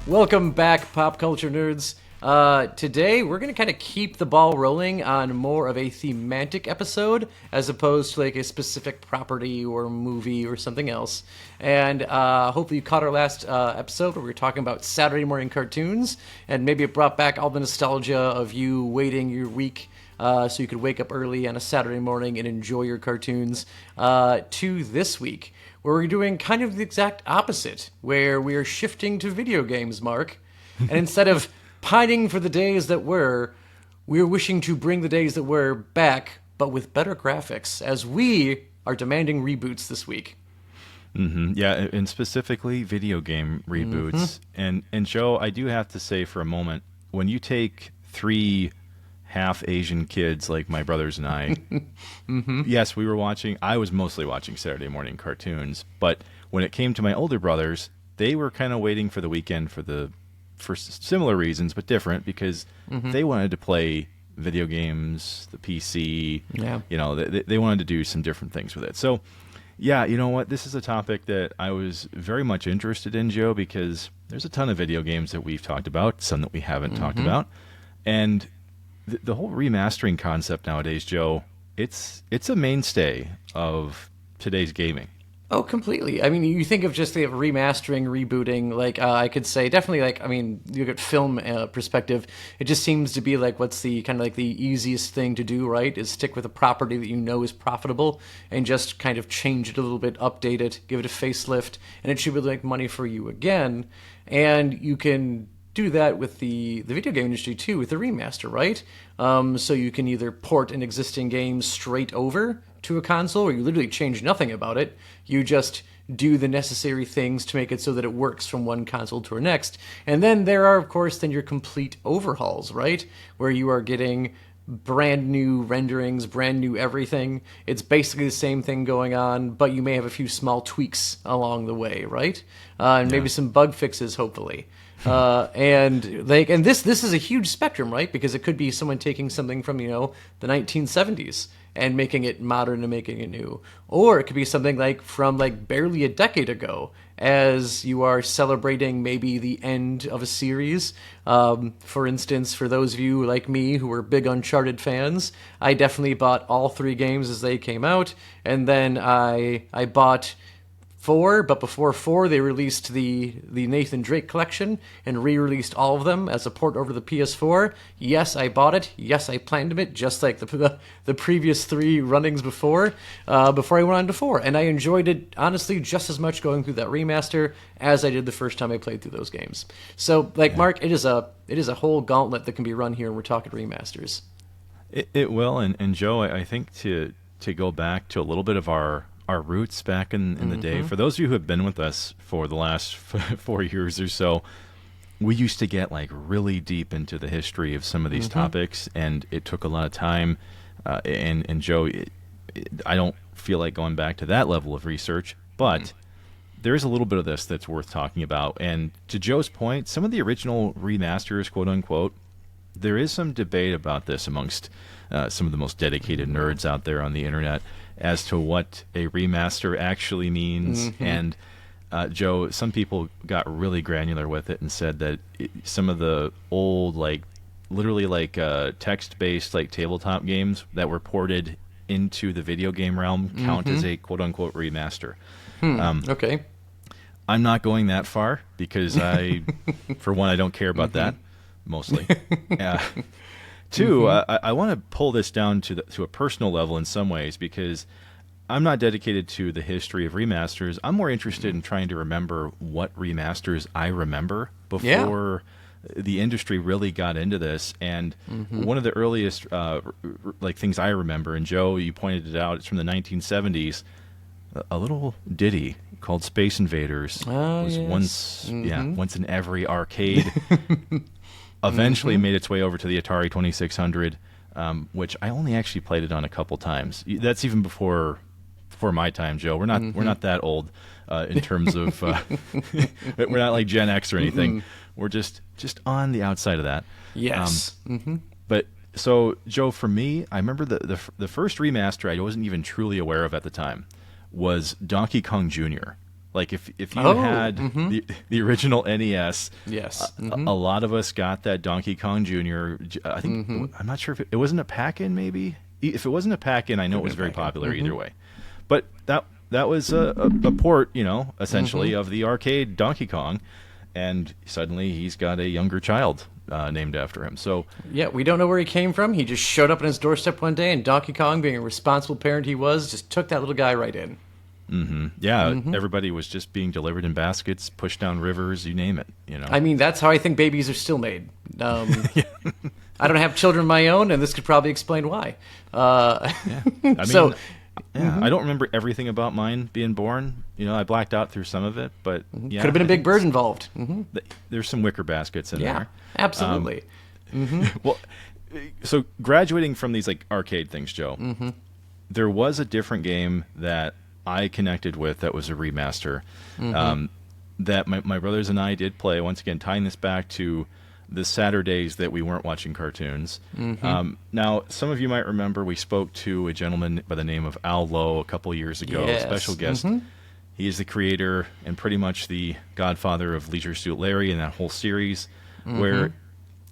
Welcome back, pop culture nerds. Today, we're going to kind of keep the ball rolling on more of a thematic episode as opposed to like a specific property or movie or something else. And hopefully you caught our last episode where we were talking about Saturday morning cartoons, and maybe it brought back all the nostalgia of you waiting your week so you could wake up early on a Saturday morning and enjoy your cartoons, to this week, where we're doing kind of the exact opposite, where we are shifting to video games, Mark. And instead of pining for the days that were, we're wishing to bring the days that were back, but with better graphics, as we are demanding reboots this week. Yeah, and specifically video game reboots. And Joe, I do have to say for a moment, when you take three half Asian kids like my brothers and I, yes, I was mostly watching Saturday morning cartoons, but when it came to my older brothers, they were kind of waiting for the weekend for similar reasons, but different, because they wanted to play video games, the PC, they wanted to do some different things with it. So, yeah, you know what? This is a topic that I was very much interested in, Joe, because there's a ton of video games that we've talked about, some that we haven't talked about, and the whole remastering concept nowadays, Joe, it's a mainstay of today's gaming. Oh, completely. I mean, you think of just the remastering, rebooting, like, I could say definitely, like, I mean, you get film perspective, it just seems to be like what's the kind of like the easiest thing to do, right? Is stick with a property that you know is profitable and just kind of change it a little bit, update it, give it a facelift, and it should be like money for you again. And you can do that with the video game industry too, with the remaster, right? So you can either port an existing game straight over to a console, or you literally change nothing about it. You just do the necessary things to make it so that it works from one console to the next. And then there are, of course, then your complete overhauls, right? Where you are getting brand new renderings, brand new everything. It's basically the same thing going on, but you may have a few small tweaks along the way, right? And maybe some bug fixes, hopefully. And this is a huge spectrum, right? Because it could be someone taking something from, the 1970s and making it modern and making it new. Or it could be something like from like barely a decade ago, as you are celebrating maybe the end of a series. For instance, for those of you like me who were big Uncharted fans, I definitely bought all three games as they came out, and then I bought 4, but before 4, they released the Nathan Drake collection and re-released all of them as a port over the PS4. Yes, I bought it. Yes, I planned it, just like the previous 3 runnings before I went on to 4. And I enjoyed it, honestly, just as much going through that remaster as I did the first time I played through those games. So, Mark, it is a whole gauntlet that can be run here, and we're talking remasters. It will, and Joe, I think to go back to a little bit of our roots back in the day. For those of you who have been with us for the last 4 years or so, we used to get like really deep into the history of some of these topics, and it took a lot of time. And Joe, I don't feel like going back to that level of research, but there is a little bit of this that's worth talking about. And to Joe's point, some of the original remasters, quote unquote, there is some debate about this amongst some of the most dedicated nerds out there on the internet as to what a remaster actually means. And Joe, some people got really granular with it and said that some of the old, literally text-based tabletop games that were ported into the video game realm count as a quote-unquote remaster. Okay. I'm not going that far because for one, I don't care about that, mostly. Two, I want to pull this down to a personal level in some ways, because I'm not dedicated to the history of remasters. I'm more interested in trying to remember what remasters I remember before the industry really got into this. And one of the earliest things I remember, and Joe, you pointed it out, it's from the 1970s, a little ditty called Space Invaders was once in every arcade. Eventually made its way over to the Atari 2600, which I only actually played it on a couple times. That's even before my time, Joe. We're not that old in terms of we're not like Gen X or anything. We're just on the outside of that. Yes. But so, Joe, for me, I remember the first remaster I wasn't even truly aware of at the time was Donkey Kong Jr. Like if you Oh, had the original NES, yes. a lot of us got that Donkey Kong Jr. I think I'm not sure if it wasn't a pack-in. Maybe if it wasn't a pack-in, I know it was very popular either way. But that was a port, essentially of the arcade Donkey Kong, and suddenly he's got a younger child named after him. So Yeah, we don't know where he came from. He just showed up on his doorstep one day, and Donkey Kong, being a responsible parent he was, just took that little guy right in. yeah, everybody was just being delivered in baskets, pushed down rivers, you name it. I mean, that's how I think babies are still made. I don't have children of my own, and this could probably explain why. Yeah, I mean, So, I don't remember everything about mine being born. I blacked out through some of it, but yeah, could have been a big bird involved. There's some wicker baskets in Yeah, there. absolutely. Well, so graduating from these like arcade things, Joe, there was a different game that I connected with that was a remaster that my brothers and I did play. Once again, tying this back to the Saturdays that we weren't watching cartoons. Now, some of you might remember we spoke to a gentleman by the name of Al Lowe a couple years ago, Yes. special guest. He is the creator and pretty much the godfather of Leisure Suit Larry and that whole series, where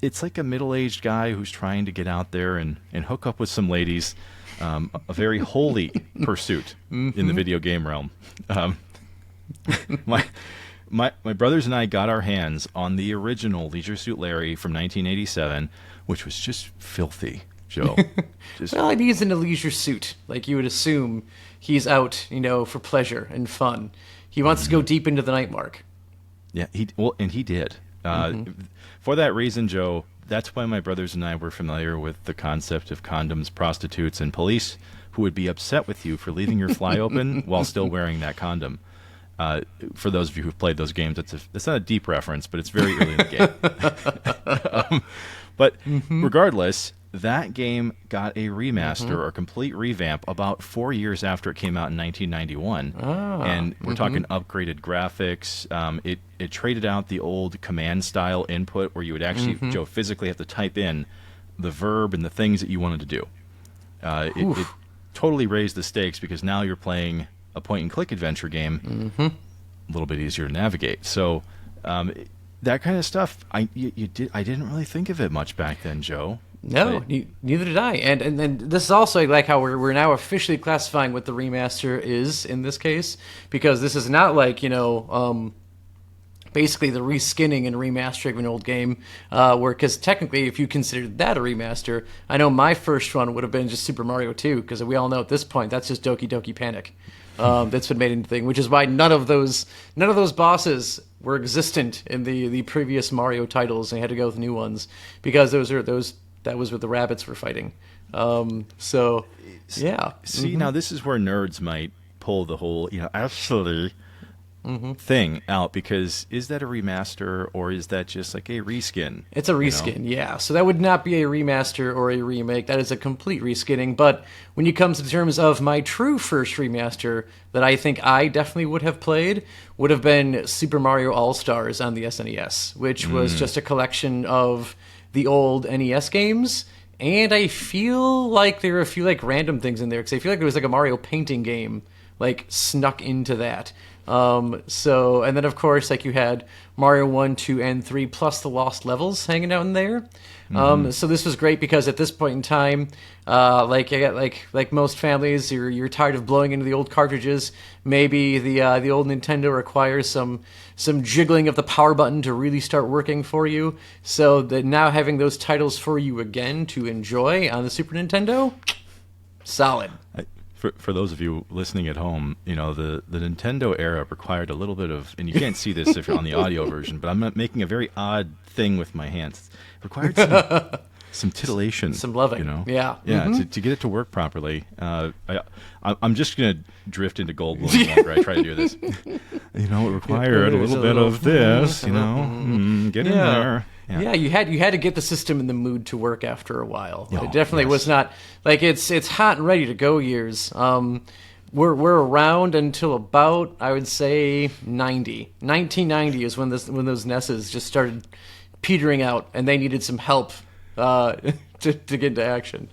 it's like a middle-aged guy who's trying to get out there and hook up with some ladies. A very holy pursuit in the video game realm. My brothers and I got our hands on the original Leisure Suit Larry from 1987, which was just filthy, Joe. Well, and he's in a leisure suit. Like you would assume he's out, for pleasure and fun. He wants to go deep into the night mark. Yeah, he did. For that reason, Joe, that's why my brothers and I were familiar with the concept of condoms, prostitutes, and police who would be upset with you for leaving your fly open while still wearing that condom. For those of you who've played those games, it's not a deep reference, but it's very early in the game. But regardless, that game got a remaster or a complete revamp about 4 years after it came out in 1991. And we're talking upgraded graphics. It traded out the old command style input where you would actually, Joe, physically have to type in the verb and the things that you wanted to do. It totally raised the stakes because now you're playing a point-and-click adventure game, a little bit easier to navigate. So that kind of stuff, I didn't really think of it much back then, Joe. No, neither did I. And then this is also like how we're now officially classifying what the remaster is in this case, because this is not like, basically the reskinning and remastering of an old game, because technically if you considered that a remaster, I know my first one would have been just Super Mario 2, because we all know at this point that's just Doki Doki Panic. That's been made into thing, which is why none of those bosses were existent in the previous Mario titles, and they had to go with new ones because that was what the rabbits were fighting. So yeah. See, now this is where nerds might pull the whole actually thing out, because is that a remaster or is that just like a reskin? It's a reskin, yeah. So that would not be a remaster or a remake. That is a complete reskinning. But when you come to the terms of my true first remaster that I think I definitely would have played, would have been Super Mario All-Stars on the SNES, which was just a collection of the old NES games. And I feel like there were a few like random things in there, because I feel like there was like a Mario painting game like snuck into that. And then of course, like you had Mario 1, 2, and 3 plus the lost levels hanging out in there. So this was great because at this point in time, like most families, you're tired of blowing into the old cartridges. Maybe the old Nintendo requires some jiggling of the power button to really start working for you. So that now having those titles for you again to enjoy on the Super Nintendo, solid. For those of you listening at home, the Nintendo era required a little bit of, and you can't see this if you're on the audio version, but I'm making a very odd thing with my hands. It required some titillation. Some loving. Yeah. Yeah, to get it to work properly. I'm just going to drift into Goldblum whenever I try to do this. It required a little bit of this, get in there. Yeah, you had to get the system in the mood to work after a while. It definitely was not like it's hot and ready to go years. We're around until about, I would say, 1990 is when those NESs just started petering out, and they needed some help to get into action.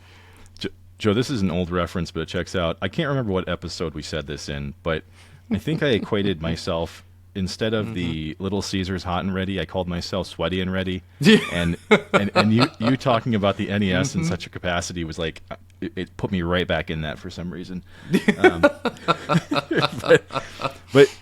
Joe, this is an old reference, but it checks out. I can't remember what episode we said this in, but I think I equated myself instead of the Little Caesars hot and ready, I called myself sweaty and ready. And you talking about the NES in such a capacity was like it put me right back in that for some reason. But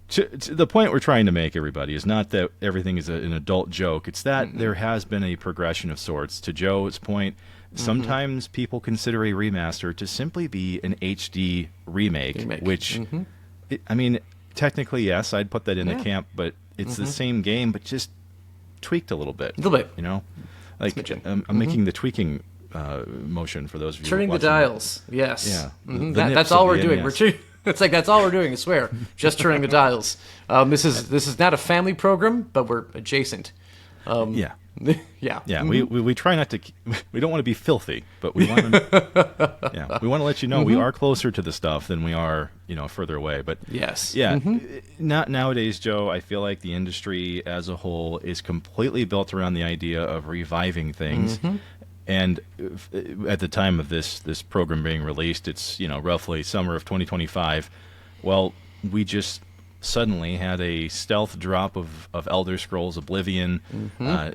to the point we're trying to make, everybody, is not that everything is an adult joke. It's that there has been a progression of sorts. To Joe's point, sometimes people consider a remaster to simply be an HD remake. Which, I mean, technically, yes, I'd put that in the camp, but it's the same game, but just tweaked a little bit. A little bit. You know? Like, I'm making the tweaking motion for those of you turning the dials. Yes. Yeah. That's all we're doing. It's like that's all we're doing. I swear, just turning the dials. This is not a family program, but we're adjacent. Yeah. Yeah. We try not to. We don't want to be filthy, but we want to. We want to let you know we are closer to the stuff than we are, further away. But yes. Yeah. Not nowadays, Joe. I feel like the industry as a whole is completely built around the idea of reviving things. And at the time of this program being released, it's roughly summer of 2025. Well, we just suddenly had a stealth drop of Elder Scrolls Oblivion,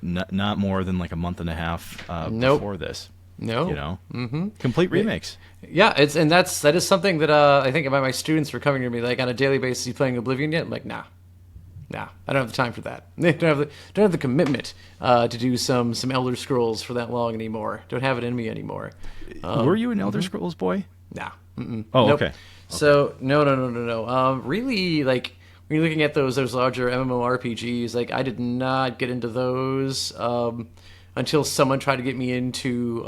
not more than like a month and a half before this. Complete remakes. Yeah, that is something that I think about my students were coming to me like on a daily basis. You playing Oblivion yet? I'm like, nah, I don't have the time for that. Don't have the commitment to do some Elder Scrolls for that long anymore. Don't have it in me anymore. Were you an Elder Scrolls boy? Nah. Oh, nope. Okay. So no. Really, like when you're looking at those larger MMORPGs, like I did not get into those until someone tried to get me into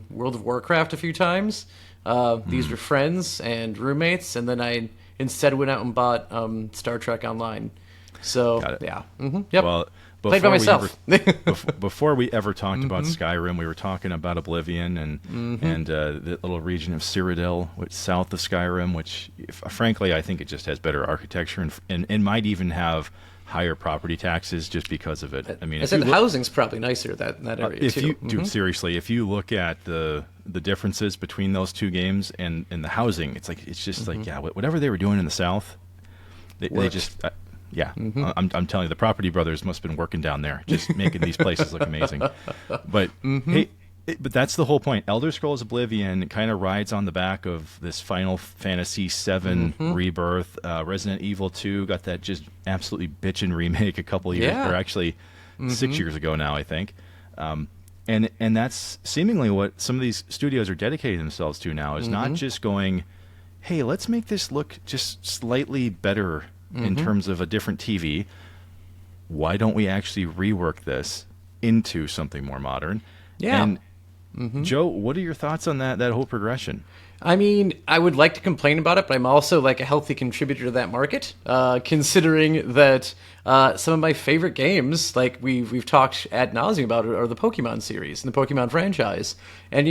World of Warcraft a few times. These were friends and roommates, and then I instead went out and bought Star Trek Online. So yeah, yep. Well, played by myself. Before we ever talked about Skyrim, we were talking about Oblivion and the little region of Cyrodiil, which south of Skyrim, which frankly I think it just has better architecture and might even have higher property taxes just because of it. I mean, I said the housing's probably nicer that area too. Dude, seriously, if you look at the differences between those two games and the housing, it's just like whatever they were doing in the south, they just. I'm telling you, the Property Brothers must have been working down there, just making these places look amazing. But hey, but that's the whole point. Elder Scrolls Oblivion kind of rides on the back of this Final Fantasy VII Rebirth. Resident Evil 2 got that just absolutely bitchin' remake a couple of years, or actually 6 years ago now, I think. And that's seemingly what some of these studios are dedicating themselves to now, is not just going, hey, let's make this look just slightly better in terms of a different TV. Why don't we actually rework this into something more modern? Yeah. And Joe, what are your thoughts on that whole progression? I mean, I would like to complain about it, but I'm also like a healthy contributor to that market, considering that some of my favorite games, like we've talked ad nauseum about, are the Pokemon series and the Pokemon franchise. And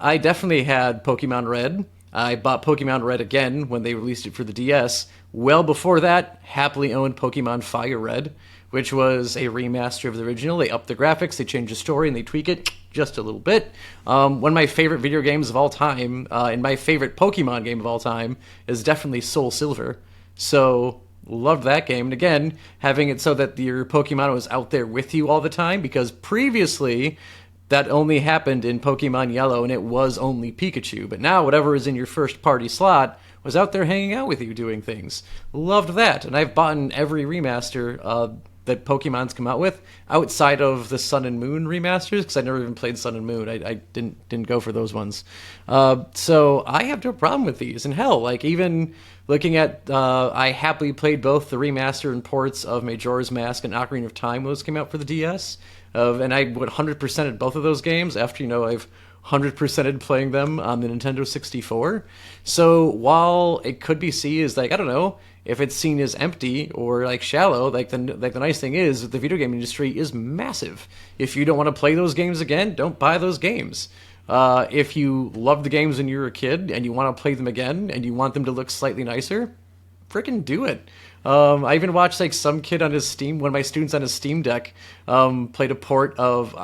I definitely had Pokemon Red. I bought Pokemon Red again when they released it for the DS. Well before that, happily owned Pokemon Fire Red, which was a remaster of the original. They upped the graphics, they changed the story, and they tweak it just a little bit. One of my favorite video games of all time, and my favorite Pokemon game of all time, is definitely Soul Silver. So, loved that game. And again, having it so that your Pokemon was out there with you all the time, because previously that only happened in Pokemon Yellow, and it was only Pikachu. But now whatever is in your first party slot was out there hanging out with you doing things. Loved that. And I've bought every remaster that Pokemon's come out with, outside of the Sun and Moon remasters, because I never even played Sun and Moon. I didn't go for those ones. So I have no problem with these. And hell, like even looking at, I happily played both the remaster and ports of Majora's Mask and Ocarina of Time when those came out for the DS. And I would 100%ed both of those games after, I've 100%ed playing them on the Nintendo 64. So while it could be seen as like, I don't know, if it's seen as empty or like shallow, like the nice thing is that the video game industry is massive. If you don't want to play those games again, don't buy those games. If you loved the games when you were a kid and you want to play them again and you want them to look slightly nicer, freaking do it. I even watched like some kid on his Steam, one of my students on his Steam Deck, played a port of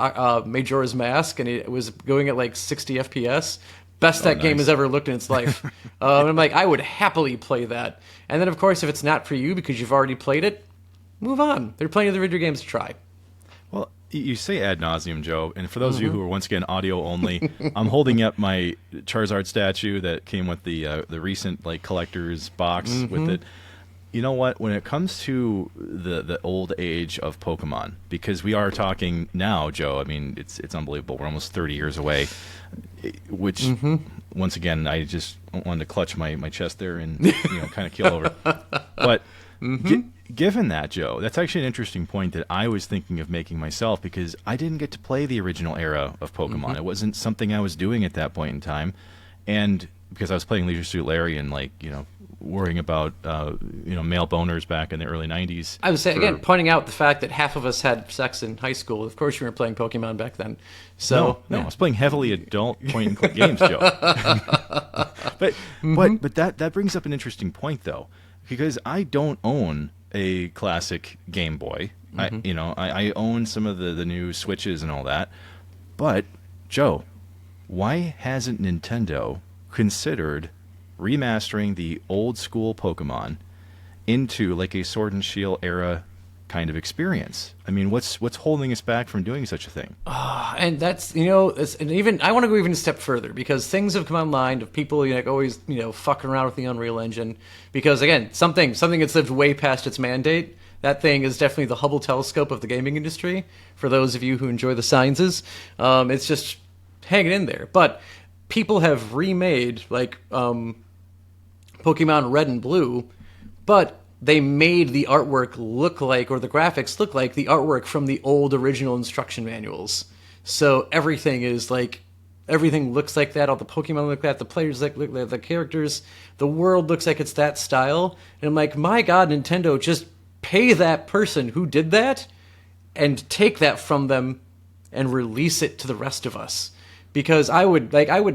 Majora's Mask, and it was going at like 60 FPS. best that game nice. has ever looked in its life. And I'm like, I would happily play that. And then, of course, if it's not for you because you've already played it, move on. There are plenty of other video games to try. Well, you say ad nauseum, Joe, and for those of you who are once again audio only, I'm holding up my Charizard statue that came with the recent like collector's box with it. You know what? When it comes to the old age of Pokemon, because we are talking now, Joe. I mean, it's unbelievable. We're almost 30 years away. Which, once again, I just wanted to clutch my chest there and kind of keel over. But given that, Joe, that's actually an interesting point that I was thinking of making myself, because I didn't get to play the original era of Pokemon. It wasn't something I was doing at that point in time, and because I was playing Leisure Suit Larry and worrying about male boners back in the early 90s. I would say, again, pointing out the fact that half of us had sex in high school. Of course you weren't playing Pokemon back then. So No, I was playing heavily adult point-and-click games, Joe. but that brings up an interesting point, though, because I don't own a classic Game Boy. I own some of the new Switches and all that. But, Joe, why hasn't Nintendo considered remastering the old school Pokemon into like a Sword and Shield era kind of experience? I mean, what's holding us back from doing such a thing? And that's and even I want to go even a step further, because things have come online of people always fucking around with the Unreal Engine, because again something that's lived way past its mandate. That thing is definitely the Hubble telescope of the gaming industry. For those of you who enjoy the sciences, it's just hanging in there. But people have remade Pokemon Red and Blue, but they made the artwork look like, or the graphics look like, the artwork from the old original instruction manuals. So everything looks like that. All the Pokemon look like that. The players look like the characters. The world looks like it's that style. And I'm like, my God, Nintendo, just pay that person who did that and take that from them and release it to the rest of us. Because I would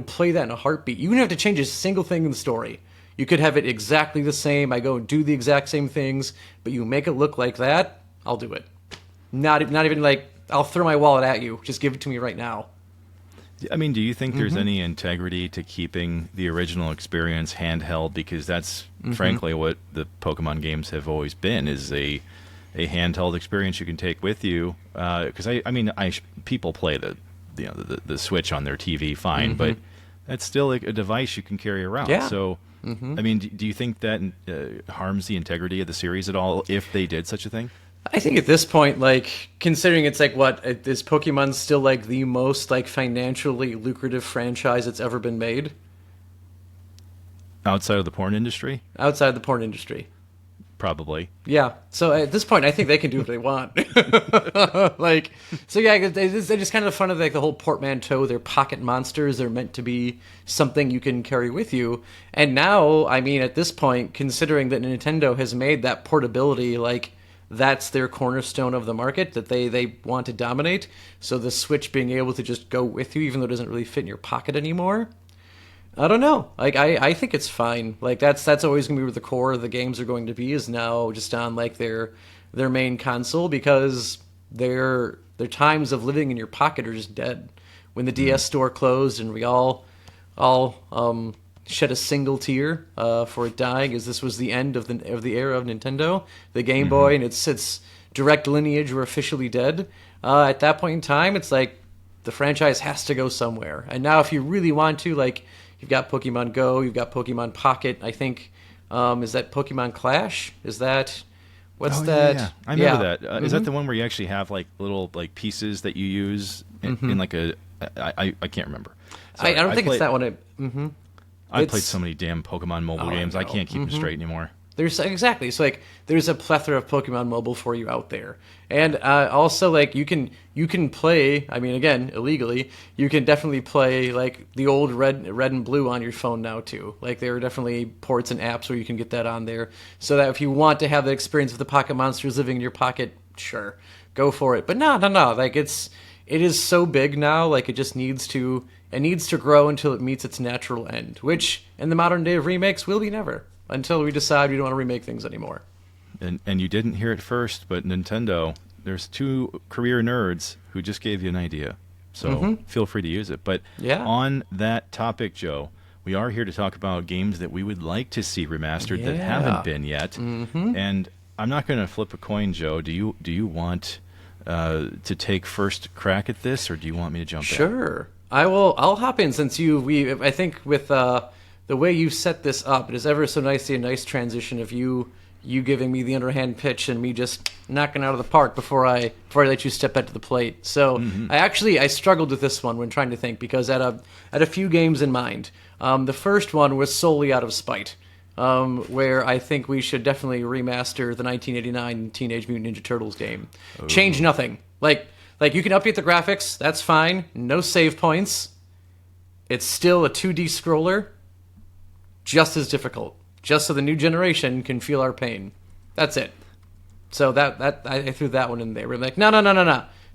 play that in a heartbeat. You wouldn't have to change a single thing in the story. You could have it exactly the same. I go and do the exact same things, but you make it look like that, I'll do it. Not even I'll throw my wallet at you. Just give it to me right now. I mean, do you think there's any integrity to keeping the original experience handheld? Because that's frankly what the Pokemon games have always been, is a handheld experience you can take with you. Because people play the Switch on their TV fine, but that's still a device you can carry around. Yeah. So, I mean, do you think that harms the integrity of the series at all if they did such a thing? I think at this point, considering it's is Pokemon still the most financially lucrative franchise that's ever been made? Outside of the porn industry? Outside of the porn industry. Probably. Yeah. So at this point, I think they can do what they want. So yeah, they're just kind of fun of the whole portmanteau. They're pocket monsters. They're meant to be something you can carry with you. And now, I mean, at this point, considering that Nintendo has made that portability, that's their cornerstone of the market that they want to dominate. So the Switch being able to just go with you, even though it doesn't really fit in your pocket anymore, I don't know. I think it's fine. That's always going to be where the core of the games are going to be, is now just on their main console, because their times of living in your pocket are just dead. When the DS store closed and we all shed a single tear for it dying, as this was the end of the era of Nintendo, the Game Boy and its direct lineage were officially dead. At that point in time, it's the franchise has to go somewhere. And now, if you really want to, you've got Pokemon Go, you've got Pokemon Pocket. I think, is that Pokemon Clash? Is that, what's that? Yeah. I remember that. Is that the one where you actually have little pieces that you use in I can't remember. I don't think it's that one. I played so many damn Pokemon mobile games. I can't keep them straight anymore. There's exactly. So there's a plethora of Pokemon Mobile for you out there, and also you can play. I mean, again, illegally, you can definitely play the old red and blue on your phone now too. There are definitely ports and apps where you can get that on there, so that if you want to have the experience of the pocket monsters living in your pocket, sure, go for it. But no. It is so big now. It just needs to grow until it meets its natural end, which in the modern day of remakes will be never. Until we decide we don't want to remake things anymore. And you didn't hear it first, but Nintendo, there's two career nerds who just gave you an idea. So feel free to use it. But Yeah. on that topic, Joe, we are here to talk about games that we would like to see remastered that haven't been yet. And I'm not going to flip a coin, Joe. Do you want to take first crack at this, or do you want me to jump in? Sure. I'll hop in since I think with the way you set this up, it is ever so nicely a nice transition of you giving me the underhand pitch and me just knocking out of the park before I let you step back to the plate. So I struggled with this one when trying to think, because I had a few games in mind. The first one was solely out of spite, where I think we should definitely remaster the 1989 Teenage Mutant Ninja Turtles game. Change nothing. Like you can update the graphics, that's fine. No save points. It's still a 2D scroller, just as difficult. Just so the new generation can feel our pain. That's it. So that I threw that one in there. We're like, no.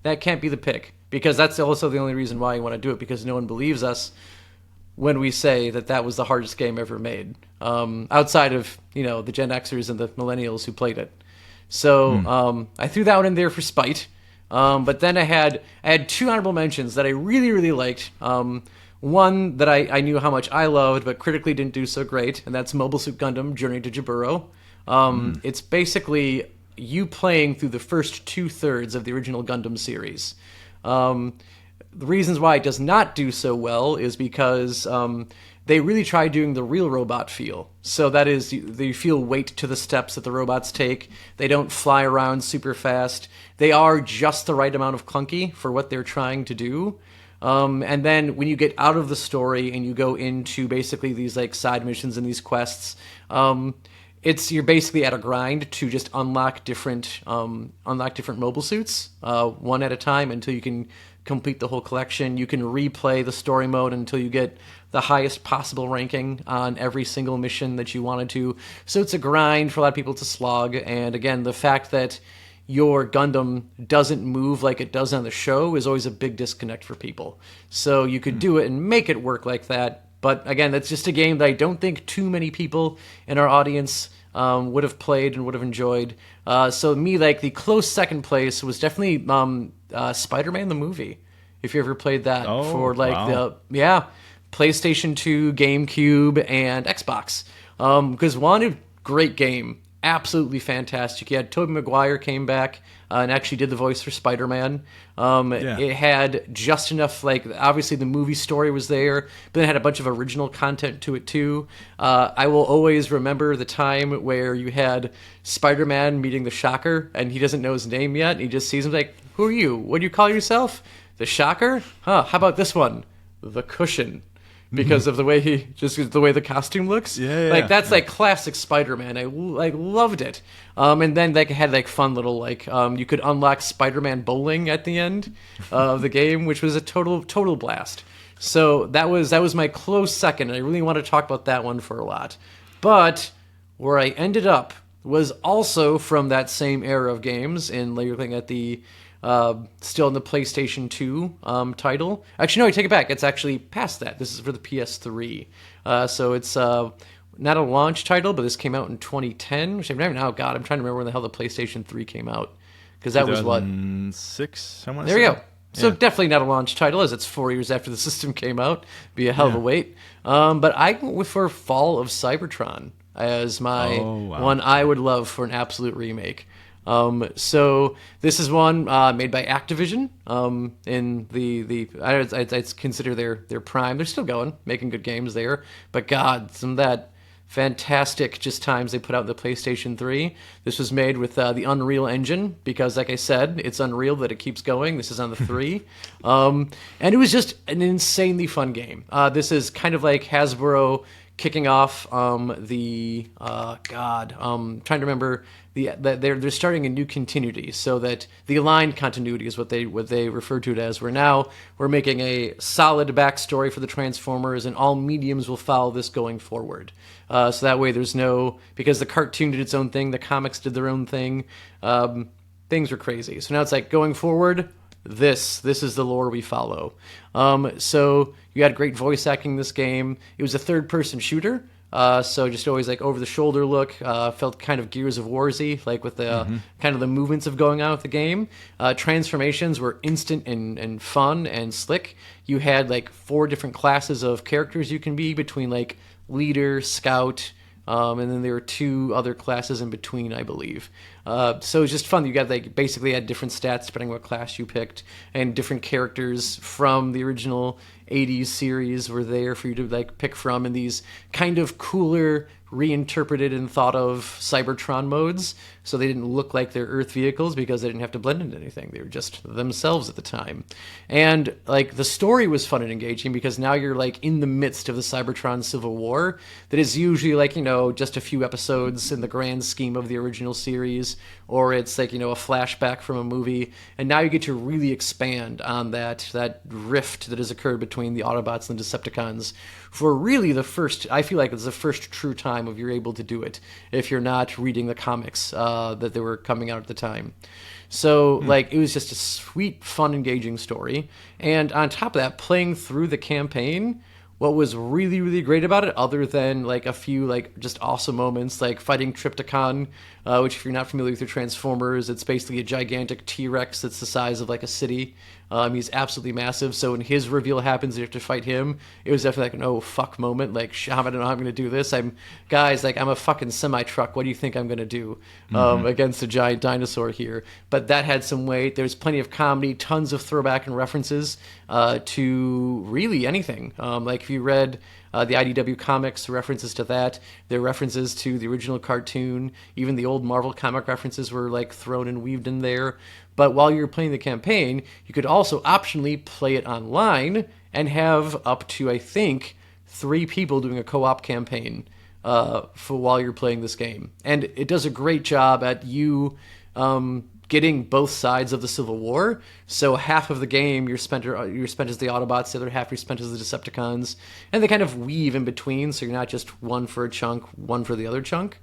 That can't be the pick. Because that's also the only reason why you want to do it, because no one believes us when we say that was the hardest game ever made. Outside of, the Gen Xers and the millennials who played it. So I threw that one in there for spite. But then I had two honorable mentions that I really, really liked. One that I knew how much I loved, but critically didn't do so great, and that's Mobile Suit Gundam Journey to Jaburo. It's basically you playing through the first 2/3 of the original Gundam series. The reasons why it does not do so well is because they really try doing the real robot feel. So that is, they feel weight to the steps that the robots take. They don't fly around super fast. They are just the right amount of clunky for what they're trying to do. And then when you get out of the story and you go into basically these like side missions and these quests, you're basically at a grind to just unlock different mobile suits, one at a time, until you can complete the whole collection. You can replay the story mode until you get the highest possible ranking on every single mission that you wanted to. So it's a grind for a lot of people to slog. And again, the fact that your Gundam doesn't move like it does on the show is always a big disconnect for people. So you could do it and make it work like that. But again, that's just a game that I don't think too many people in our audience would have played and would have enjoyed. So me, like, the close second place was definitely Spider-Man the movie. If you ever played that for the PlayStation 2, GameCube, and Xbox. Because one, great game. Absolutely fantastic. You had Tobey Maguire came back and actually did the voice for Spider-Man. It had just enough, like, obviously the movie story was there, but then it had a bunch of original content to it too. I will always remember the time where you had Spider-Man meeting the Shocker, and he doesn't know his name yet. He just sees him like, "Who are you? What do you call yourself? The Shocker? Huh, how about this one? The Cushion." Because of the way the way the costume looks. That's like classic Spider-Man. I loved it. And then they had like fun little you could unlock Spider-Man bowling at the end of the game, which was a total blast. So that was my close second. And I really want to talk about that one for a lot. But where I ended up was also from that same era of games, and looking at the still in the PlayStation 2 title. Actually, no, I take it back. It's actually past that. This is for the PS3. So it's not a launch title, but this came out in 2010. Which I'm trying to remember when the hell the PlayStation 3 came out. Because that was what? 2006, I want to say. There you go. So Yeah. definitely not a launch title, as it's 4 years after the system came out. Be a hell of a wait. But I went for Fall of Cybertron as my one I would love for an absolute remake. So this is one made by Activision in I'd consider their prime. They're still going, making good games there. But God, some of that fantastic just times they put out the PlayStation 3. This was made with the Unreal Engine because, like I said, it's Unreal that it keeps going. This is on the 3. And it was just an insanely fun game. This is kind of like Hasbro kicking off trying to remember they're starting a new continuity, so that the aligned continuity is what they refer to it as. We're making a solid backstory for the Transformers, and all mediums will follow this going forward. So that way because the cartoon did its own thing, the comics did their own thing, things were crazy. So now it's like going forward, this is the lore we follow. So you had great voice acting in this game. It was a third-person shooter. So just always like over the shoulder look. Felt kind of Gears of Warsy, like with the kind of the movements of going on with the game. Transformations were instant and fun and slick. You had like 4 different classes of characters you can be between like leader, scout, and then there were 2 other classes in between, I believe. So it was just fun. You got like basically had different stats depending on what class you picked, and different characters from the original '80s series were there for you to like pick from in these kind of cooler, reinterpreted and thought of Cybertron modes. So they didn't look like their Earth vehicles because they didn't have to blend into anything. They were just themselves at the time. And like the story was fun and engaging because now you're like in the midst of the Cybertron Civil War that is usually like, just a few episodes in the grand scheme of the original series, or it's like, a flashback from a movie. And now you get to really expand on that rift that has occurred between the Autobots and the Decepticons for really I feel like it's the first true time of you're able to do it if you're not reading the comics that they were coming out at the time. So, like, it was just a sweet, fun, engaging story. And on top of that, playing through the campaign, what was really, really great about it, other than, like, a few, like, just awesome moments, like fighting Trypticon, which, if you're not familiar with your Transformers, it's basically a gigantic T-Rex that's the size of, like, a city. He's absolutely massive, so when his reveal happens, you have to fight him. It was definitely like an oh fuck moment. Like, I don't know how I'm gonna do this. I'm a fucking semi truck. What do you think I'm gonna do against a giant dinosaur here? But that had some weight. There's plenty of comedy, tons of throwback and references to really anything. Like if you read the IDW comics, references to that. There are references to the original cartoon. Even the old Marvel comic references were like thrown and weaved in there. But while you're playing the campaign, you could also optionally play it online and have up to, I think, 3 people doing a co-op campaign for while you're playing this game. And it does a great job at you getting both sides of the Civil War. So half of the game you're spent as the Autobots, the other half you're spent as the Decepticons, and they kind of weave in between. So you're not just one for a chunk, one for the other chunk.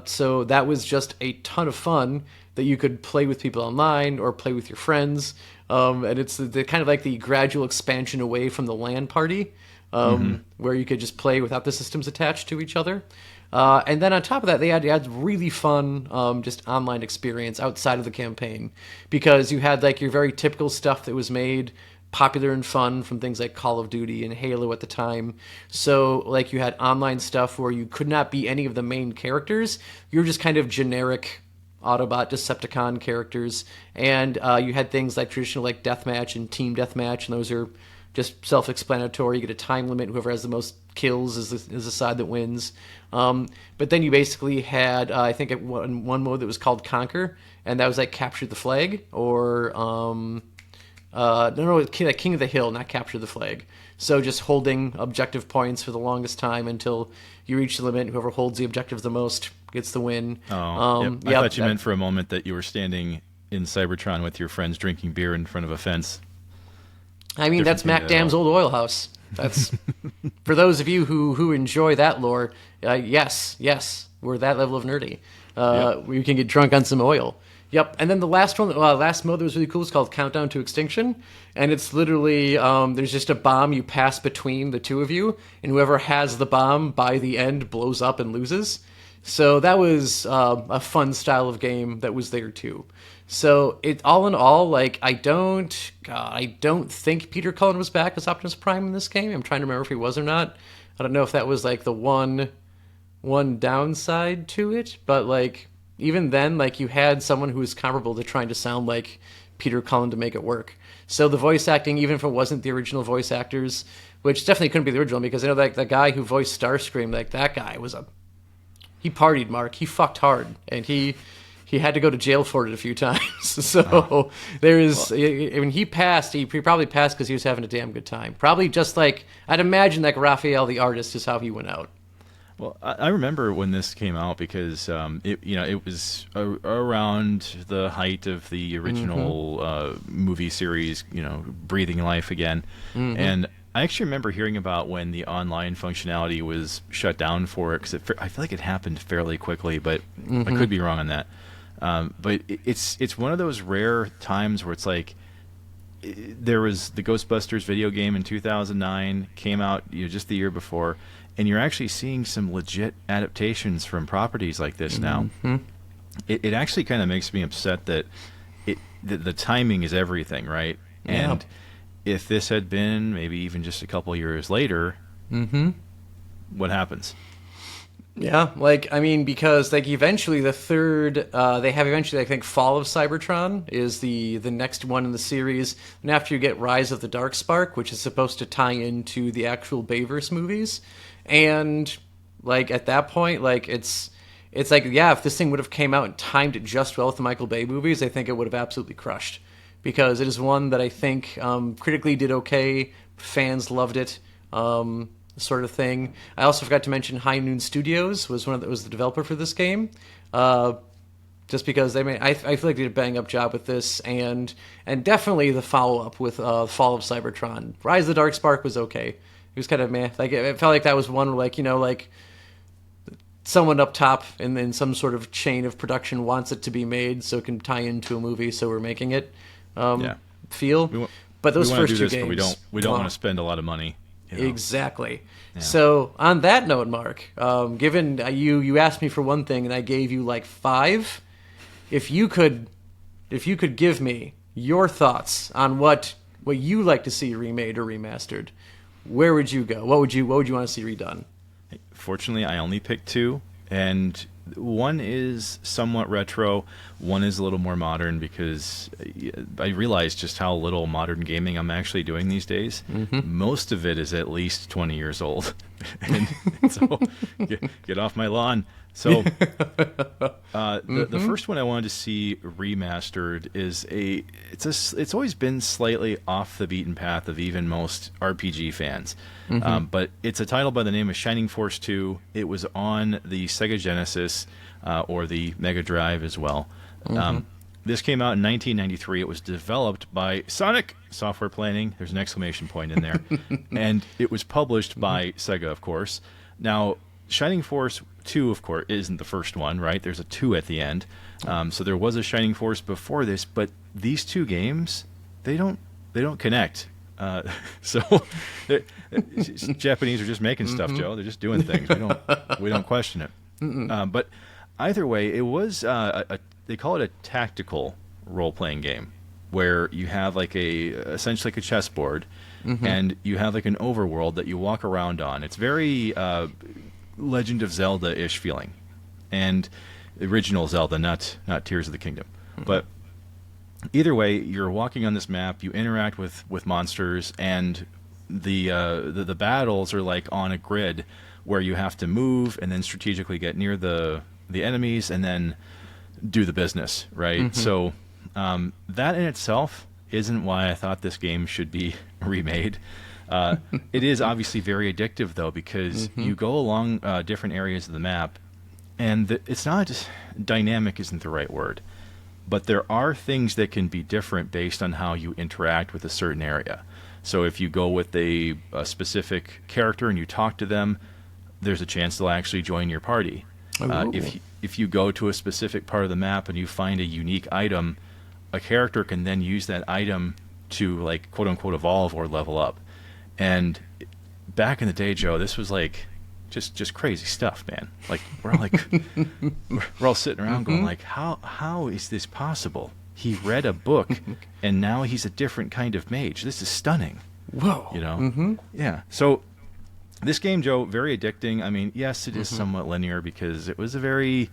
So that was just a ton of fun that you could play with people online or play with your friends. And it's the kind of like the gradual expansion away from the LAN party, where you could just play without the systems attached to each other. And then on top of that, they had really fun just online experience outside of the campaign, because you had like your very typical stuff that was made popular and fun from things like Call of Duty and Halo at the time. So like you had online stuff where you could not be any of the main characters. You were just kind of generic Autobot, Decepticon characters. And you had things like traditional like deathmatch and team deathmatch, and those are just self-explanatory. You get a time limit. Whoever has the most kills is the side that wins. But then you basically had, I think, one mode that was called Conquer, and that was like Capture the Flag, or King of the Hill, not Capture the Flag. So just holding objective points for the longest time until you reach the limit, and whoever holds the objective the most gets the win. I thought you meant for a moment that you were standing in Cybertron with your friends drinking beer in front of a fence. I mean, that's Mac Dam's old oil house. That's for those of you who enjoy that lore. Yes, we're that level of nerdy. We can get drunk on some oil. Yep. And then the last mode that was really cool is called Countdown to Extinction, and it's literally there's just a bomb you pass between the two of you, and whoever has the bomb by the end blows up and loses. So that was a fun style of game that was there too. So it all in all, like I don't think Peter Cullen was back as Optimus Prime in this game. I'm trying to remember if he was or not. I don't know if that was like the one downside to it, but like even then, like you had someone who was comparable to trying to sound like Peter Cullen to make it work. So the voice acting, even if it wasn't the original voice actors, which definitely couldn't be the original, because I know like the guy who voiced Starscream, like that guy he partied, Mark. He fucked hard, and he had to go to jail for it a few times. So when he passed, he probably passed because he was having a damn good time. Probably just like, I'd imagine like Raphael the artist is how he went out. Well, I remember when this came out because it was around the height of the original movie series, breathing life again. And I actually remember hearing about when the online functionality was shut down for it, because I feel like it happened fairly quickly, but I could be wrong on that. But it's one of those rare times where it's like there was the Ghostbusters video game in 2009 came out just the year before, and you're actually seeing some legit adaptations from properties like this now. It actually kind of makes me upset that the timing is everything, right? Yeah. And if this had been maybe even just a couple years later, what happens? Yeah, like I mean, because like eventually the third, they have eventually I think Fall of Cybertron is the next one in the series, and after you get Rise of the Darkspark, which is supposed to tie into the actual Bayverse movies, and like at that point, like it's like yeah, if this thing would have came out and timed it just well with the Michael Bay movies, I think it would have absolutely crushed, because it is one that I think critically did okay, fans loved it. Sort of thing. I also forgot to mention High Noon Studios was was the developer for this game. Just because they made, I feel like they did a bang up job with this, and definitely the follow up with Fall of Cybertron. Rise of the Darkspark was okay. It was kind of meh. Like it felt like that was one where, like, you know, like someone up top in some sort of chain of production wants it to be made so it can tie into a movie, so we're making it. Feel. But those we first do two this, games, but we don't want to spend a lot of money. You know? Exactly. Yeah. So on that note, Mark, given you asked me for one thing and I gave you like 5, if you could give me your thoughts on what you like to see remade or remastered, where would you go? What would you want to see redone? Fortunately, I only picked 2, and one is somewhat retro, one is a little more modern, because I realized just how little modern gaming I'm actually doing these days. Most of it is at least 20 years old. And so get off my lawn. So the first one I wanted to see remastered is it's always been slightly off the beaten path of even most RPG fans. But it's a title by the name of Shining Force 2. It was on the Sega Genesis or the Mega Drive as well. This came out in 1993. It was developed by Sonic Software Planning. There's an exclamation point in there. And it was published by Sega, of course. Now, Shining Force 2, of course, isn't the first one, right? There's a 2 at the end. So there was a Shining Force before this, but these two games, they don't connect. So Japanese are just making stuff, Joe. They're just doing things. We don't question it. But either way, it was they call it a tactical role-playing game, where you have like essentially like a chessboard, and you have like an overworld that you walk around on. It's very Legend of Zelda-ish feeling, and original Zelda, not Tears of the Kingdom. But either way, you're walking on this map. You interact with monsters, and the battles are like on a grid where you have to move and then strategically get near the enemies and then do the business, right? So that in itself isn't why I thought this game should be remade. It is obviously very addictive, though, because you go along different areas of the map, and it's not dynamic isn't the right word, but there are things that can be different based on how you interact with a certain area. So if you go with a specific character and you talk to them, there's a chance they'll actually join your party. If you go to a specific part of the map and you find a unique item, a character can then use that item to, like, quote unquote evolve or level up. And back in the day, Joe, this was like just crazy stuff, man. Like we're all sitting around going like, how is this possible? He read a book and now he's a different kind of mage. This is stunning. Whoa. You know? Yeah. So this game, Joe, very addicting. I mean, yes, it is somewhat linear because it was a very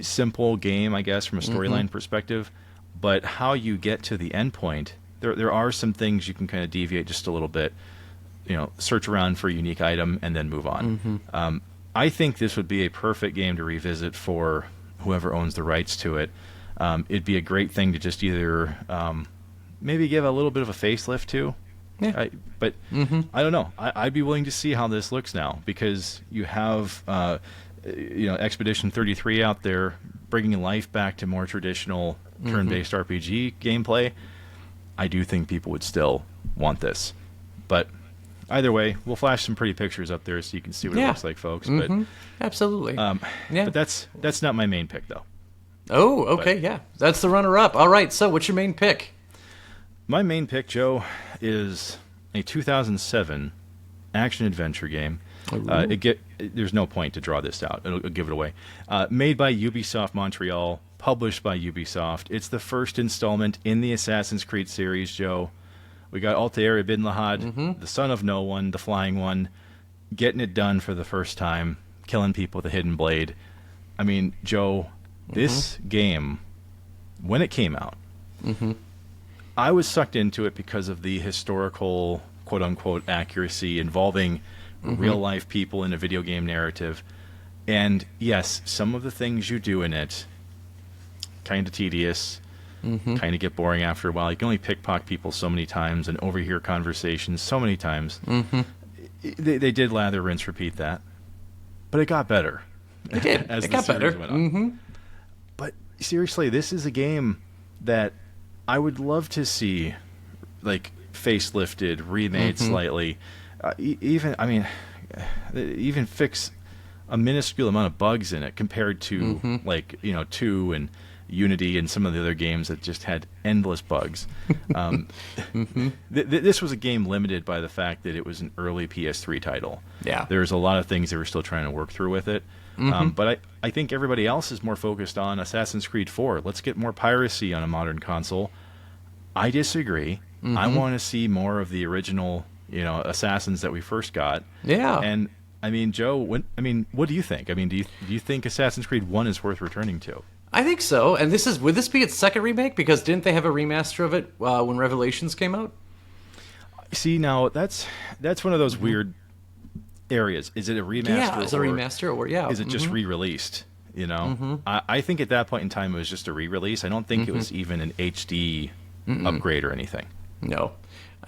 simple game, I guess, from a storyline perspective. But how you get to the end point, there are some things you can kind of deviate just a little bit. You know, search around for a unique item and then move on. I think this would be a perfect game to revisit for whoever owns the rights to it. It'd be a great thing to just either maybe give a little bit of a facelift to. Yeah. I don't know. I'd be willing to see how this looks now, because you have Expedition 33 out there bringing life back to more traditional turn-based RPG gameplay. I do think people would still want this. But either way, we'll flash some pretty pictures up there so you can see what it looks like, folks. But absolutely. But that's not my main pick, though. Oh, okay, yeah. That's the runner-up. All right, so what's your main pick? My main pick, Joe, is a 2007 action adventure game. There's no point to draw this out. It'll give it away. Made by Ubisoft Montreal, published by Ubisoft. It's the first installment in the Assassin's Creed series, Joe. We got Altair ibn Lahad, the son of no one, the flying one, getting it done for the first time, killing people with a hidden blade. I mean, Joe, this game, when it came out, I was sucked into it because of the historical, quote-unquote, accuracy involving real-life people in a video game narrative. And, yes, some of the things you do in it, kind of tedious, kind of get boring after a while. You can only pickpocket people so many times and overhear conversations so many times. They did lather, rinse, repeat that. But it got better. It did. As it the got series better. went on. But seriously, this is a game that I would love to see, like, facelifted, remade slightly. Even fix a minuscule amount of bugs in it compared to, like, 2 and Unity and some of the other games that just had endless bugs. This was a game limited by the fact that it was an early PS3 title. Yeah. There's a lot of things they were still trying to work through with it. But I think everybody else is more focused on Assassin's Creed 4. Let's get more piracy on a modern console. I disagree. I want to see more of the original, Assassins that we first got. Yeah. And I mean, Joe, what do you think? I mean, do you think Assassin's Creed 1 is worth returning to? I think so. And would this be its second remake? Because didn't they have a remaster of it when Revelations came out? See, now that's one of those weird areas. Is it a remaster? Yeah, is it a remaster or is it just re-released? I think at that point in time it was just a re-release. I don't think it was even an HD upgrade or anything. No.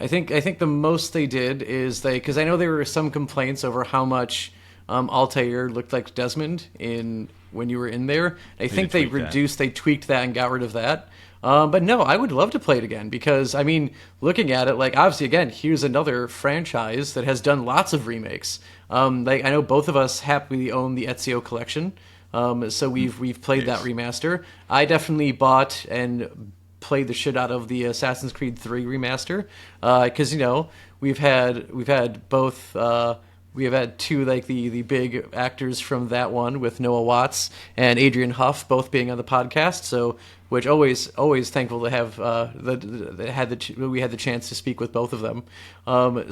I think the most they did is because I know there were some complaints over how much Altair looked like Desmond when you were in there. I think they tweaked that and got rid of that. But no, I would love to play it again because, I mean, looking at it, like, obviously, again, here's another franchise that has done lots of remakes. I know both of us happily own the Ezio collection, so we've played that remaster. I definitely bought and played the shit out of the Assassin's Creed 3 remaster because we've had both. We have had two the big actors from that one with Noah Watts and Adrian Huff both being on the podcast. So, which always thankful to have we had the chance to speak with both of them.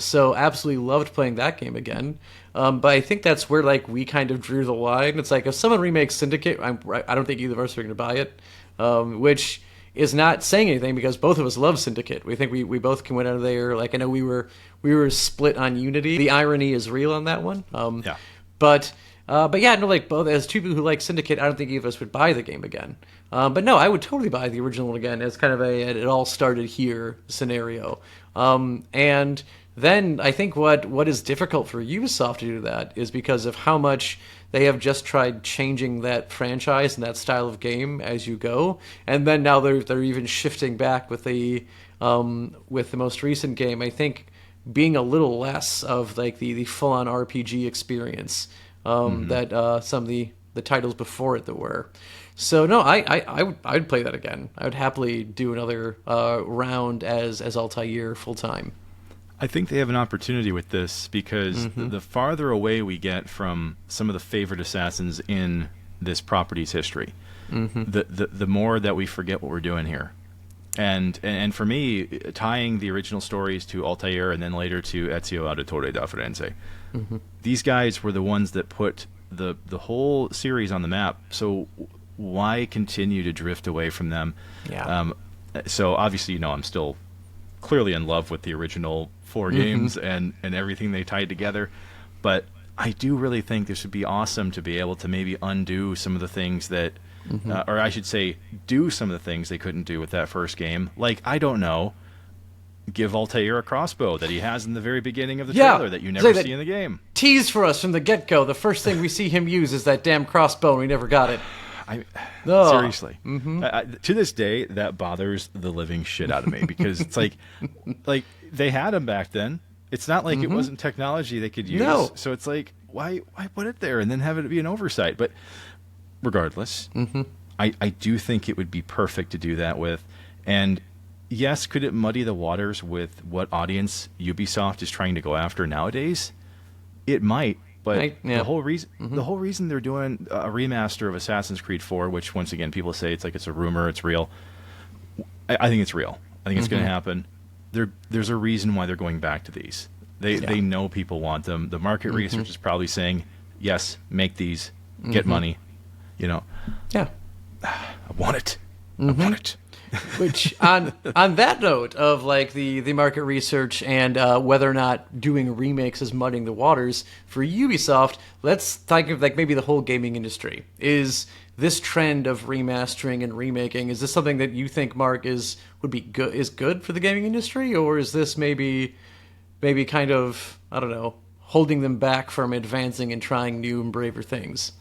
So absolutely loved playing that game again. But I think that's where we kind of drew the line. It's like if someone remakes Syndicate, I don't think either of us are going to buy it, which is not saying anything because both of us love Syndicate. We think we both can win out of there. Like, I know we were split on Unity. The irony is real on that one. Yeah. But yeah, no, both as two people who like Syndicate, I don't think either of us would buy the game again. But no, I would totally buy the original one again as kind of it all started here scenario. And then I think what is difficult for Ubisoft to do that is because of how much they have just tried changing that franchise and that style of game as you go, and then now they're even shifting back with the most recent game. I think being a little less of the full on RPG experience that some of the titles before it that were. So no, I would play that again. I would happily do another round as Altair full time. I think they have an opportunity with this because the farther away we get from some of the favorite assassins in this property's history, the more that we forget what we're doing here. And for me, tying the original stories to Altair and then later to Ezio Auditore da Firenze, these guys were the ones that put the whole series on the map. So why continue to drift away from them? Yeah. So obviously, I'm still clearly in love with the original 4 games and everything they tied together, but I do really think this would be awesome to be able to maybe undo some of the things that or I should say do some of the things they couldn't do with that first game. Like, I don't know, give Altair a crossbow that he has in the very beginning of the trailer that you never see in the game. Tease for us from the get-go. The first thing we see him use is that damn crossbow and we never got it. Seriously, to this day, that bothers the living shit out of me because it's like they had them back then. It's not like it wasn't technology they could use. No. So it's like, why put it there and then have it be an oversight? But regardless, I do think it would be perfect to do that with. And yes, could it muddy the waters with what audience Ubisoft is trying to go after nowadays? It might, but Yeah. the whole reason they're doing a remaster of Assassin's Creed 4, which once again people say it's like it's a rumor, it's real. I think it's real. I think it's going to happen. There's a reason why they're going back to these. They know people want them. The market research is probably saying, yes, make these, get money. You know. Yeah. I want it. I want it. Which on that note of like the market research and whether or not doing remakes is muddying the waters for Ubisoft, let's think of like maybe the whole gaming industry. Is this trend of remastering and remaking, is this something that you think, Mark, is good for the gaming industry, or is this maybe kind of, I don't know, holding them back from advancing and trying new and braver things?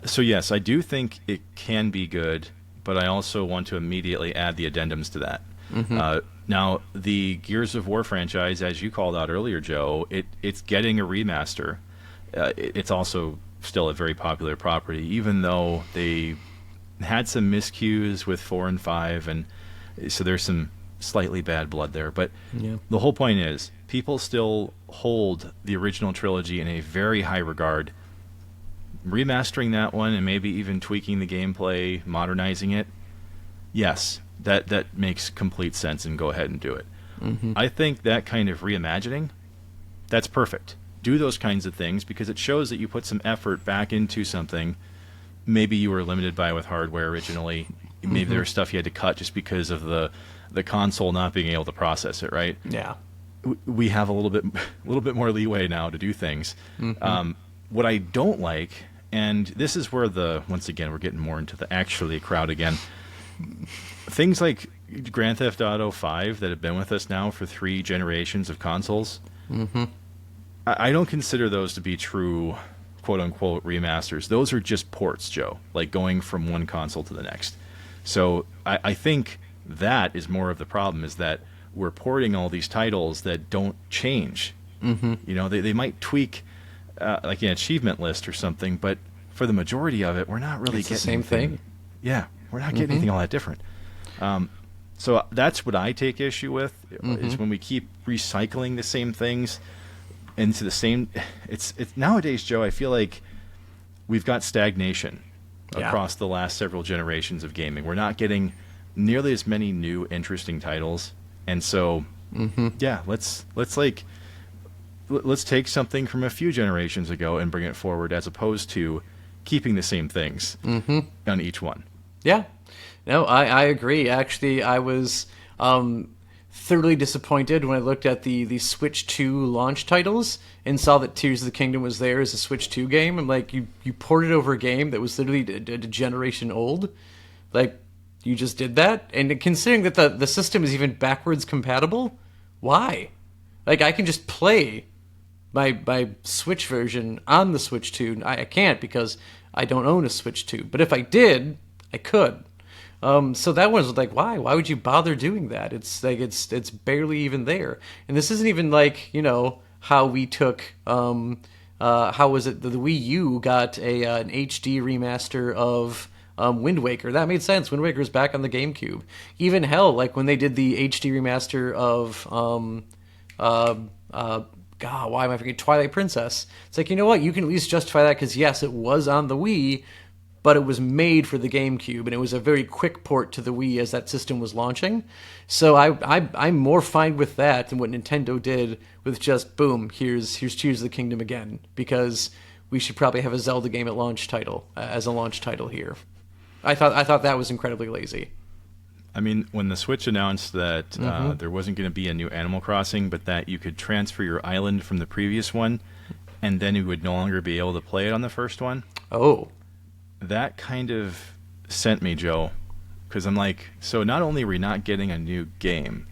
So yes, I do think it can be good, but I also want to immediately add the addendums to that. Now, the Gears of War franchise, as you called out earlier, Joe, it's getting a remaster. It's also still a very popular property, even though they had some miscues with 4 and 5, and so there's some slightly bad blood there. But the whole point is, people still hold the original trilogy in a very high regard. Remastering that one and maybe even tweaking the gameplay, modernizing it, yes, that makes complete sense, and go ahead and do it. I think that kind of reimagining, that's perfect. Do those kinds of things because it shows that you put some effort back into something. Maybe you were limited by with hardware originally. Maybe there was stuff you had to cut just because of the console not being able to process it, right? Yeah. We have a little bit more leeway now to do things. What I don't like, and this is where once again we're getting more into the actually crowd again. Things like Grand Theft Auto 5 that have been with us now for 3 generations of consoles. I don't consider those to be true, quote unquote, remasters. Those are just ports, Joe, like going from one console to the next. So I think that is more of the problem, is that we're porting all these titles that don't change. You know, they might tweak like an achievement list or something, but for the majority of it, we're not really getting the same thing. Yeah, we're not getting anything all that different. So that's what I take issue with, is when we keep recycling the same things into the same. It's nowadays, Joe, I feel like we've got stagnation across the last several generations of gaming. We're not getting nearly as many new interesting titles, and so let's take something from a few generations ago and bring it forward, as opposed to keeping the same things on each one. Yeah. No, I agree. Actually, I was thoroughly disappointed when I looked at the Switch 2 launch titles and saw that Tears of the Kingdom was there as a Switch 2 game. I'm like, you ported over a game that was literally a generation old? Like, you just did that? And considering that the system is even backwards compatible, why? Like, I can just play my Switch version on the Switch 2. I can't because I don't own a Switch 2. But if I did, I could. So that was like, why? Why would you bother doing that? It's like it's barely even there. And this isn't even like, you know, how we took how was it the Wii U got an HD remaster of Wind Waker. That made sense. Wind Waker's back on the GameCube. Even hell, like when they did the HD remaster of God, why am I forgetting Twilight Princess? It's like, you know what? You can at least justify that because yes, it was on the Wii, but it was made for the GameCube, and it was a very quick port to the Wii as that system was launching. So I'm more fine with that than what Nintendo did with just, boom, here's Tears of the Kingdom again, because we should probably have a Zelda game at launch title, as a launch title here. I thought that was incredibly lazy. I mean, when the Switch announced that there wasn't going to be a new Animal Crossing, but that you could transfer your island from the previous one, and then you would no longer be able to play it on the first one. Oh. That kind of sent me, Joe, because I'm like, so not only are we not getting a new game,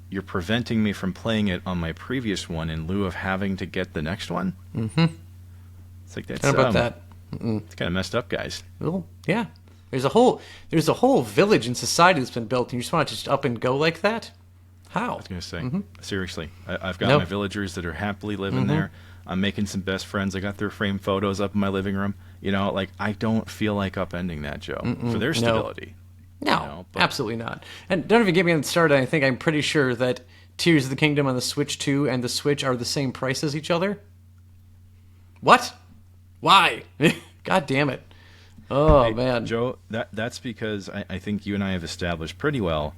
you're preventing me from playing it on my previous one in lieu of having to get the next one? It's like, that's How about that? It's kind of messed up, guys. Well, yeah. There's a whole village and society that's been built, and you just want to just up and go like that? How? I was going to say, seriously, I've got my villagers that are happily living there. I'm making some best friends. I got their framed photos up in my living room. You know, like, I don't feel like upending that, Joe, for their stability. No, absolutely not. And don't even get me started. I'm pretty sure that Tears of the Kingdom on the Switch 2 and the Switch are the same price as each other? What? Why? God damn it. Oh, Hey, man. Joe, that's because I think you and I have established pretty well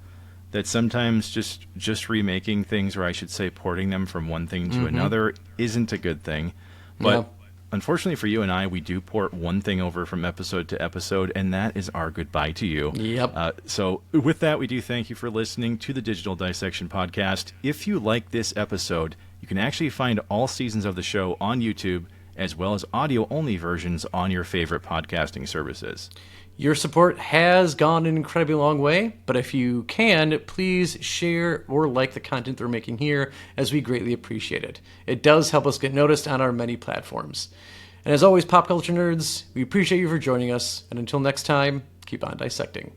that sometimes just remaking things, or I should say porting them from one thing to another, isn't a good thing. But Yeah. unfortunately for you and I, we do port one thing over from episode to episode, and that is our goodbye to you. Yep. So with that, we do thank you for listening to the Digital Dissection Podcast. If you like this episode, you can actually find all seasons of the show on YouTube, as well as audio-only versions on your favorite podcasting services. Your support has gone an incredibly long way, but if you can, please share or like the content we're making here, as we greatly appreciate it. It does help us get noticed on our many platforms. And as always, pop culture nerds, we appreciate you for joining us, and until next time, keep on dissecting.